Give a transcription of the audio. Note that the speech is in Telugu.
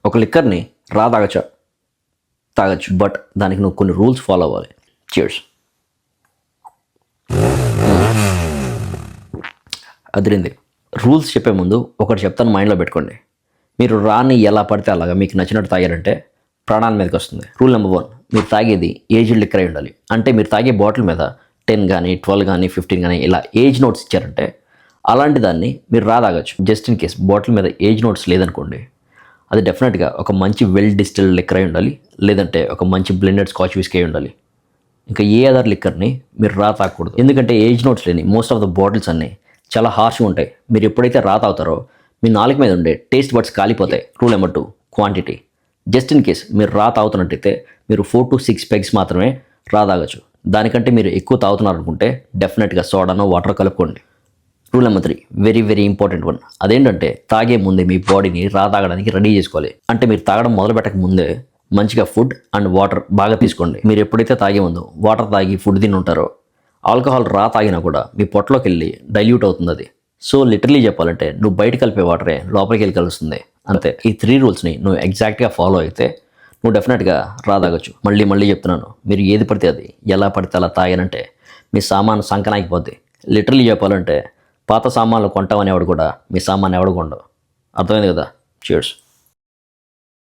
ఒక లిక్కర్ని తాగచ్చా? తాగొచ్చు, బట్ దానికి నువ్వు కొన్ని రూల్స్ ఫాలో అవ్వాలి. చియర్స్. అదిరింది. రూల్స్ చెప్పే ముందు ఒకటి చెప్తాను, మైండ్లో పెట్టుకోండి. మీరు రాని ఎలా పడితే అలాగా మీకు నచ్చినట్టు తాగారంటే ప్రాణాల మీదకి వస్తుంది. రూల్ నెంబర్ 1, మీరు తాగేది ఏజ్డ్ లిక్కర్ అయి ఉండాలి. అంటే మీరు తాగే బాటిల్ మీద 10 కానీ 12 కానీ 15 కానీ ఇలా ఏజ్ నోట్స్ ఇచ్చారంటే అలాంటి దాన్ని మీరు తాగొచ్చు. జస్ట్ ఇన్ కేస్ బాటిల్ మీద ఏజ్ నోట్స్ లేదనుకోండి, అది డెఫినెట్గా ఒక మంచి వెల్ డిస్టిల్డ్ లిక్కర్ అయి ఉండాలి, లేదంటే ఒక మంచి బ్లెండెడ్ స్కాచ్ విస్కీ అయి ఉండాలి. ఇంకా ఏ అదర్ లిక్కర్ని మీరు తాగకూడదు. ఎందుకంటే ఏజ్ నోట్స్ లేని మోస్ట్ ఆఫ్ ద బాటిల్స్ అన్నీ చాలా హార్ష్గా ఉంటాయి. మీరు ఎప్పుడైతే తాగుతారో మీ నాలుగు మీద ఉండే టేస్ట్ బడ్స్ కాలిపోతాయి. Rule number 2, quantity. Just in case మీరు తాగుతున్నట్టయితే మీరు 4 to 6 పెగ్స్ మాత్రమే తాగొచ్చు. దానికంటే మీరు ఎక్కువ తాగుతున్నారనుకుంటే డెఫినెట్గా సోడానో వాటర్ కలుపుకోండి. Rule number 3, very very important one. అదేంటంటే తాగే ముందే మీ బాడీని తాగడానికి రెడీ చేసుకోవాలి. అంటే మీరు తాగడం మొదలు పెట్టక ముందే మంచిగా ఫుడ్ అండ్ వాటర్ బాగా తీసుకోండి. మీరు ఎప్పుడైతే తాగే ముందు వాటర్ తాగి ఫుడ్ తిని ఉంటారో ఆల్కహాల్ తాగినా కూడా మీ పొట్టలోకి వెళ్ళి డైల్యూట్ అవుతుంది అది. సో లిటరలీ చెప్పాలంటే నువ్వు బయట కలిపే వాటరే లోపలికి వెళ్ళి కలుస్తుంది అంతే. ఈ 3 రూల్స్ని నువ్వు ఎగ్జాక్ట్గా ఫాలో అయితే నువ్వు డెఫినెట్గా తాగొచ్చు. మళ్ళీ చెప్తున్నాను, మీరు ఏది పడితే అది ఎలా పడితే అలా తాగానంటే మీ సామాను సంకనాగిపోద్ది. లిటరలీ చెప్పాలంటే పాత సామాన్లు కొంటామనేవాడు కూడా మీ సామాన్ ఎవడు కొండవు. అర్థమైంది కదా? చియర్స్.